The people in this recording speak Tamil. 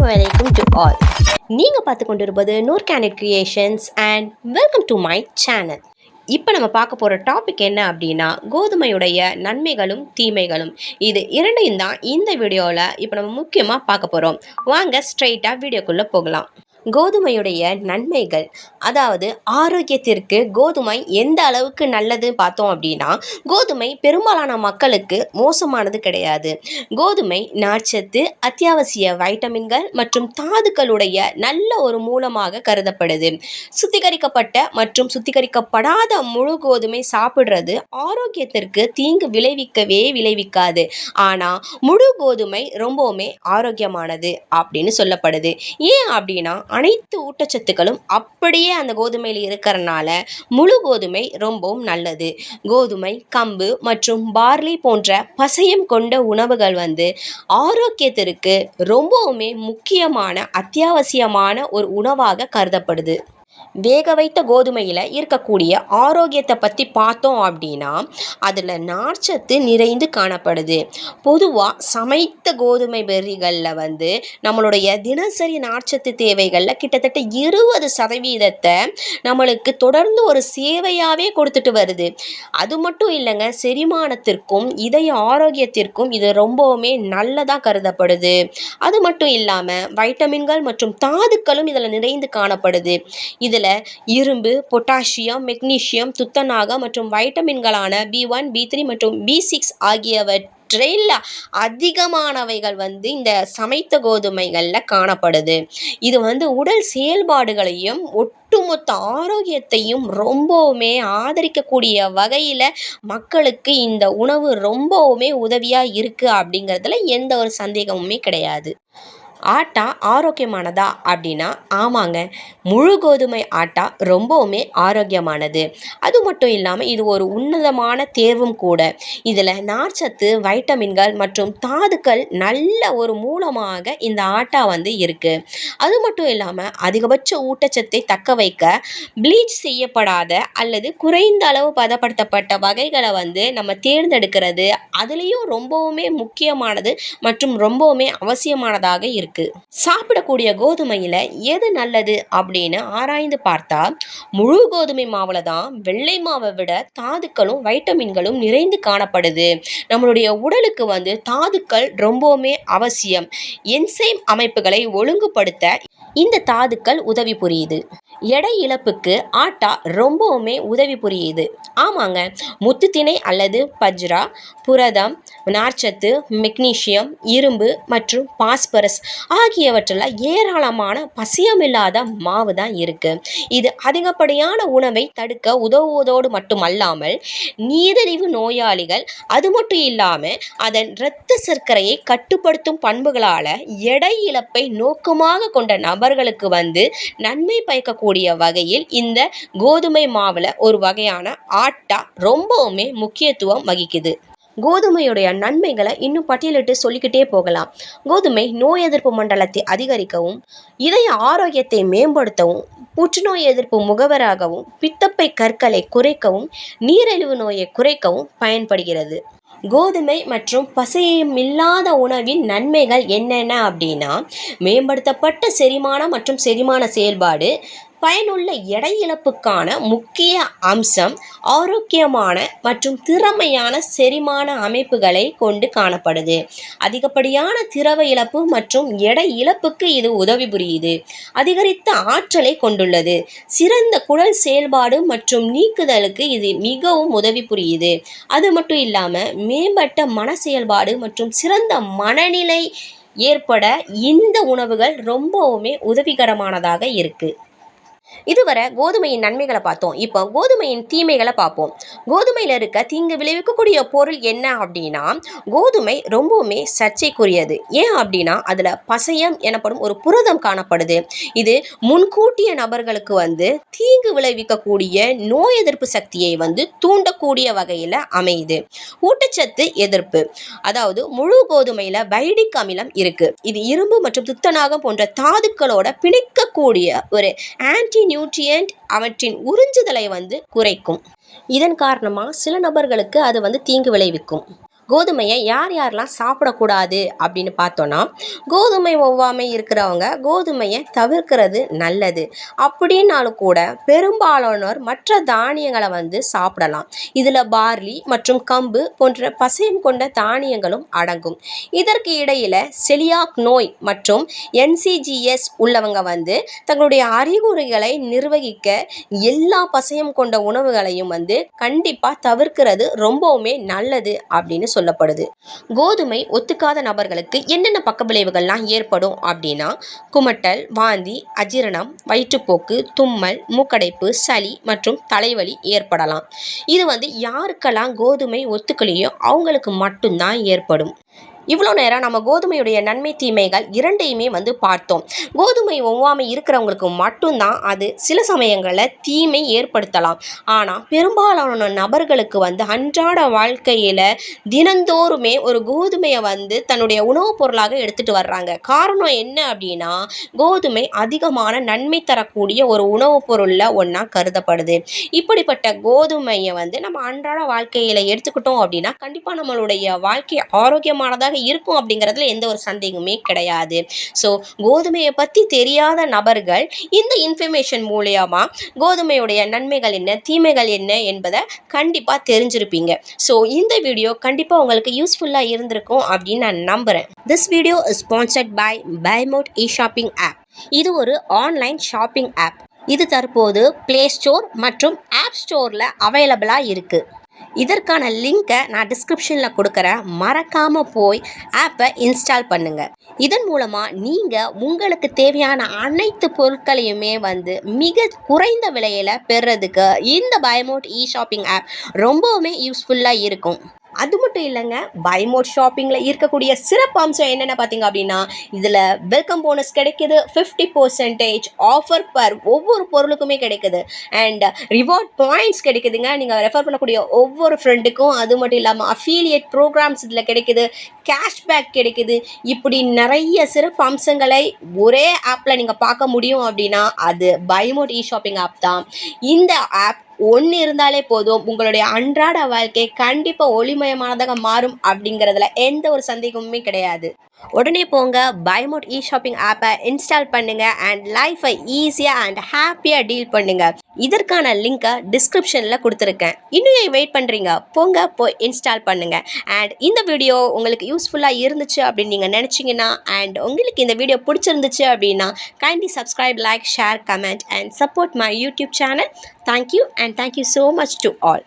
அஸ்ஸலாமு அலைக்கும் டு ஆல். நீங்கள் பார்த்து கொண்டிருப்பது Noor candid creations and welcome to my channel. இப்போ நம்ம பார்க்க போகிற டாபிக் என்ன அப்படின்னா, கோதுமையுடைய நன்மைகளும் தீமைகளும். இது இரண்டையும் தான் இந்த வீடியோவில் இப்போ நம்ம முக்கியமாக பார்க்க போகிறோம். வாங்க ஸ்ட்ரைட்டாக வீடியோக்குள்ளே போகலாம். கோதுமையுடைய நன்மைகள், அதாவது ஆரோக்கியத்திற்கு கோதுமை எந்த அளவுக்கு நல்லது பார்த்தோம் அப்படின்னா, கோதுமை பெரும்பாலான மக்களுக்கு மோசமானது கிடையாது. கோதுமை நார்ச்சத்து, அத்தியாவசிய வைட்டமின்கள் மற்றும் தாதுக்களுடைய நல்ல ஒரு மூலமாக கருதப்படுது. சுத்திகரிக்கப்பட்ட மற்றும் சுத்திகரிக்கப்படாத முழு கோதுமை சாப்பிட்றது ஆரோக்கியத்திற்கு தீங்கு விளைவிக்காது. ஆனால் முழு கோதுமை ரொம்பவுமே ஆரோக்கியமானது அப்படின்னு சொல்லப்படுது. ஏன் அப்படின்னா, அனைத்து ஊட்டச்சத்துக்களும் அப்படியே அந்த கோதுமையில் இருக்கிறனால முழு கோதுமை ரொம்பவும் நல்லது. கோதுமை, கம்பு மற்றும் பார்லி போன்ற பசையம் கொண்ட உணவுகள் ஆரோக்கியத்திற்கு ரொம்பவுமே முக்கியமான அத்தியாவசியமான ஒரு உணவாக கருதப்படுது. வேக வைத்த கோதுமையில் இருக்கக்கூடிய ஆரோக்கியத்தை பற்றி பார்த்தோம் அப்படின்னா, அதில் நார்ச்சத்து நிறைந்து காணப்படுது. பொதுவாக சமைத்த கோதுமை பெர்ரிகளில் நம்மளுடைய தினசரி நார்ச்சத்து தேவைகளில் கிட்டத்தட்ட 20% நம்மளுக்கு தொடர்ந்து ஒரு சேவையாகவே கொடுத்துட்டு வருது. அது மட்டும் இல்லைங்க, செரிமானத்திற்கும் இதய ஆரோக்கியத்திற்கும் இது ரொம்பவுமே நல்லதாக கருதப்படுது. அது மட்டும் இல்லாமல் வைட்டமின்கள் மற்றும் தாதுக்களும் இதில் நிறைந்து காணப்படுது. இதில் இரும்பு, பொட்டாசியம், மெக்னீசியம், துத்தநாகம் மற்றும் வைட்டமின்களான B1, B3 மற்றும் B6 ஆகியவற்றில் அதிகமானவைகள் இந்த சமைத்த கோதுமைகளில் காணப்படுது. இது உடல் செயல்பாடுகளையும் ஒட்டுமொத்த ஆரோக்கியத்தையும் ரொம்பவுமே ஆதரிக்கக்கூடிய வகையில் மக்களுக்கு இந்த உணவு ரொம்பவுமே உதவியாக இருக்குது அப்படிங்கிறதுல எந்த ஒரு சந்தேகமுமே கிடையாது. ஆட்டா ஆரோக்கியமானதா அப்படின்னா, ஆமாங்க, முழு கோதுமை ஆட்டா ரொம்பவுமே ஆரோக்கியமானது. அது மட்டும் இல்லாமல் இது ஒரு உன்னதமான தேர்வும் கூட. இதில் நார்ச்சத்து, வைட்டமின்கள் மற்றும் தாதுக்கள் நல்ல ஒரு மூலமாக இந்த ஆட்டா இருக்குது. அது மட்டும் இல்லாமல் அதிகபட்ச ஊட்டச்சத்தை தக்க வைக்க ப்ளீச் செய்யப்படாத அல்லது குறைந்த அளவு பதப்படுத்தப்பட்ட வகைகளை நம்ம தேர்ந்தெடுக்கிறது அதுலேயும் ரொம்பவுமே முக்கியமானது மற்றும் ரொம்பவுமே அவசியமானதாக இருக்குது. சாப்பிடக்கூடிய கோதுமையில் எது நல்லது அப்படின்னு ஆராய்ந்து பார்த்தா, முழு கோதுமை மாவில் தான் வெள்ளை மாவை விட தாதுக்களும் வைட்டமின்களும் நிறைந்து காணப்படுது. நம்மளுடைய உடலுக்கு தாதுக்கள் ரொம்பவுமே அவசியம். என்சைம் அமைப்புகளை ஒழுங்குபடுத்த இந்த தாதுக்கள் உதவி புரியுது. எடை இழப்புக்கு ஆட்டா ரொம்பவுமே உதவி புரியுது. ஆமாங்க, முத்துத்திணை அல்லது பஜ்ரா, புரதம், நார்ச்சத்து, மெக்னீசியம், இரும்பு மற்றும் பாஸ்பரஸ் ஆகியவற்றில் ஏராளமான பசியமில்லாத மாவு தான் இருக்குது. இது அதிகப்படியான உணவை தடுக்க உதவுவதோடு மட்டுமல்லாமல் நீரிழிவு நோயாளிகள், அது மட்டும் இல்லாமல் அதன் இரத்த சர்க்கரையை கட்டுப்படுத்தும் பண்புகளால் எடை இழப்பை நோக்கமாக கொண்ட நபர்களுக்கு நன்மை பயக்கக்கூடிய வகையில் இந்த கோதுமை மாவில் ஒரு வகையான ஆட்டா ரொம்பவுமே முக்கியத்துவம் வகிக்குது. கோதுமையுடைய நன்மைகளை இன்னும் பட்டியலிட்டு சொல்லிக்கிட்டே போகலாம். கோதுமை நோய் எதிர்ப்பு மண்டலத்தை அதிகரிக்கவும், இதய ஆரோக்கியத்தை மேம்படுத்தவும், புற்றுநோய் எதிர்ப்பு முகவராகவும், பித்தப்பை கற்களை குறைக்கவும், நீரிழிவு நோயை குறைக்கவும் பயன்படுகிறது. கோதுமை மற்றும் பசையமில்லாத உணவின் நன்மைகள் என்னென்ன அப்படின்னா, மேம்படுத்தப்பட்ட செரிமானம் மற்றும் செரிமான செயல்பாடு, பயனுள்ள எடை இழப்புக்கான முக்கிய அம்சம், ஆரோக்கியமான மற்றும் திறமையான செரிமான அமைப்புகளை கொண்டு காணப்படுது. அதிகப்படியான திரவ இழப்பு மற்றும் எடை இழப்புக்கு இது உதவி புரியுது. அதிகரித்த ஆற்றலை கொண்டுள்ளது. சிறந்த குடல் செயல்பாடு மற்றும் நீக்குதலுக்கு இது மிகவும் உதவி புரியுது. அது மட்டும் இல்லாமல் மேம்பட்ட மன செயல்பாடு மற்றும் சிறந்த மனநிலை ஏற்பட இந்த உணவுகள் ரொம்பவுமே உதவிகரமானதாக இருக்குது. இதுவரை கோதுமையின் நன்மைகளை பார்த்தோம். இப்போ கோதுமையின் தீமைகளை பார்ப்போம். கோதுமையில் இருக்க தீங்கு விளைவிக்கக்கூடிய பொருள் என்ன அப்படின்னா, கோதுமை ரொம்பவுமே சர்ச்சைக்குரியது. ஏன் அப்படின்னா, அதில் பசையம் எனப்படும் ஒரு புரதம் காணப்படுது. இது முன்கூட்டிய நபர்களுக்கு தீங்கு விளைவிக்கக்கூடிய நோய் எதிர்ப்பு சக்தியை தூண்டக்கூடிய வகையில் அமையுது. ஊட்டச்சத்து எதிர்ப்பு, அதாவது முழு கோதுமையில் வைடிக் அமிலம் இருக்கு. இது இரும்பு மற்றும் துத்தநாகம் போன்ற தாதுக்களோட பிணைக்கக்கூடிய ஒரு ஆன்டி நியூட்ரியன்ட், அவற்றின் உறிஞ்சுதலை குறைக்கும். இதன் காரணமாக சில நபர்களுக்கு அது தீங்கு விளைவிக்கும். கோதுமையை யார் யாரெல்லாம் சாப்பிடக்கூடாது அப்படின்னு பார்த்தோன்னா, கோதுமை ஒவ்வாமை இருக்கிறவங்க கோதுமையை தவிர்க்கிறது நல்லது. அப்படின்னாலும் கூட பெரும்பாலானோர் மற்ற தானியங்களை சாப்பிடலாம். இதில் பார்லி மற்றும் கம்பு போன்ற பசையம் கொண்ட தானியங்களும் அடங்கும். இதற்கு இடையில் செலியாக் நோய் மற்றும் NCGS உள்ளவங்க தங்களுடைய அறிகுறிகளை நிர்வகிக்க எல்லா பசையம் கொண்ட உணவுகளையும் கண்டிப்பாக தவிர்க்கிறது ரொம்பவுமே நல்லது அப்படின்னு சொல்லப்படுது. கோதுமை ஒத்துக்காத நபர்களுக்கு என்னென்ன பக்கவிளைவுகள்லாம் ஏற்படும் அப்படின்னா, குமட்டல், வாந்தி, அஜீரணம், வயிற்றுப்போக்கு, தும்மல், மூக்கடைப்பு, சளி மற்றும் தலைவலி ஏற்படலாம். இது யாருக்கெல்லாம் கோதுமை ஒத்துக்கலையோ அவங்களுக்கு மட்டும்தான் ஏற்படும். இவ்வளோ நேரம் நம்ம கோதுமையுடைய நன்மை தீமைகள் இரண்டையுமே பார்த்தோம். கோதுமை ஒவ்வாமை இருக்கிறவங்களுக்கு மட்டும்தான் அது சில சமயங்களில் தீமை ஏற்படுத்தலாம். ஆனால் பெரும்பாலான நபர்களுக்கு அன்றாட வாழ்க்கையில் தினந்தோறுமே ஒரு கோதுமையை தன்னுடைய உணவுப் பொருளாக எடுத்துகிட்டு வர்றாங்க. காரணம் என்ன அப்படின்னா, கோதுமை அதிகமான நன்மை தரக்கூடிய ஒரு உணவுப் பொருளில் ஒன்றா கருதப்படுது. இப்படிப்பட்ட கோதுமையை நம்ம அன்றாட வாழ்க்கையில் எடுத்துக்கிட்டோம் அப்படின்னா கண்டிப்பாக நம்மளுடைய வாழ்க்கை ஆரோக்கியமானதாக இருக்கும் அப்படிங்கிறதுல எந்த ஒரு சந்தேகமே கிடையாது. ஸோ கோதுமையை பற்றி தெரியாத நபர்கள் இந்த இன்ஃபர்மேஷன் மூலமா கோதுமையுடைய நன்மைகள் என்ன, தீமைகள் என்ன என்பதை கண்டிப்பாக தெரிஞ்சிருப்பீங்க. ஸோ இந்த வீடியோ கண்டிப்பாக உங்களுக்கு யூஸ்ஃபுல்லாக இருந்திருக்கும் அப்படின்னு நான் நம்புகிறேன். This video is sponsored by Bymot e-shopping app. இது ஒரு ஆன்லைன் ஷாப்பிங் ஆப். இது தற்போது பிளே ஸ்டோர் மற்றும் ஆப் ஸ்டோரில் அவைலபிளாக இருக்குது. இதற்கான லிங்கை நான் டிஸ்கிரிப்ஷனில் கொடுக்குறேன். மறக்காமல் போய் ஆப்பை இன்ஸ்டால் பண்ணுங்கள். இதன் மூலமாக நீங்கள் உங்களுக்கு தேவையான அனைத்து பொருட்களையுமே மிக குறைந்த விலையில் பெறுறதுக்கு இந்த பைமோட் இ-ஷாப்பிங் ஆப் ரொம்பவுமே யூஸ்ஃபுல்லாக இருக்கும். அது மட்டும் இல்லைங்க, பைமோட் ஷாப்பிங்கில் இருக்கக்கூடிய சிறப்பு அம்சம் என்னென்ன பார்த்தீங்க அப்படின்னா, இதில் வெல்கம் போனஸ் கிடைக்குது, 50% ஆஃபர் பர் ஒவ்வொரு பொருளுக்குமே கிடைக்குது, அண்ட் ரிவார்ட் பாயிண்ட்ஸ் கிடைக்குதுங்க. நீங்கள் ரெஃபர் பண்ணக்கூடிய ஒவ்வொரு ஃப்ரெண்டுக்கும். அது மட்டும் இல்லாமல் அஃபீலியேட் ப்ரோக்ராம்ஸ் இதில் கிடைக்குது, கேஷ்பேக் கிடைக்குது. இப்படி நிறைய சிறப்பு அம்சங்களை ஒரே ஆப்பில் நீங்கள் பார்க்க முடியும் அப்படின்னா அது பைமோட் இ-ஷாப்பிங் ஆப் தான். இந்த ஆப் ஒன்று இருந்தாலே போதும், உங்களுடைய அன்றாட வாழ்க்கை கண்டிப்பாக ஒளிமயமானதாக மாறும் அப்படிங்கிறதுல எந்த ஒரு சந்தேகமுமே கிடையாது. உடனே போங்க, பைமோட் இ-ஷாப்பிங் ஆப்பை இன்ஸ்டால் பண்ணுங்க அண்ட் லைஃபை ஈஸியாக அண்ட் ஹாப்பியாக டீல் பண்ணுங்க. இதற்கான லிங்கை டிஸ்கிரிப்ஷனில் கொடுத்துருக்கேன். இன்னும் ஏன் வெயிட் பண்ணுறீங்க? போங்க, போய் இன்ஸ்டால் பண்ணுங்க. அண்ட் இந்த வீடியோ உங்களுக்கு யூஸ்ஃபுல்லாக இருந்துச்சு அப்படின்னு நீங்கள் நினச்சிங்கன்னா, அண்ட் உங்களுக்கு இந்த வீடியோ பிடிச்சிருந்துச்சு அப்படின்னா kindly subscribe, like, share, comment and support my YouTube channel. Thank you and thank you so much to all.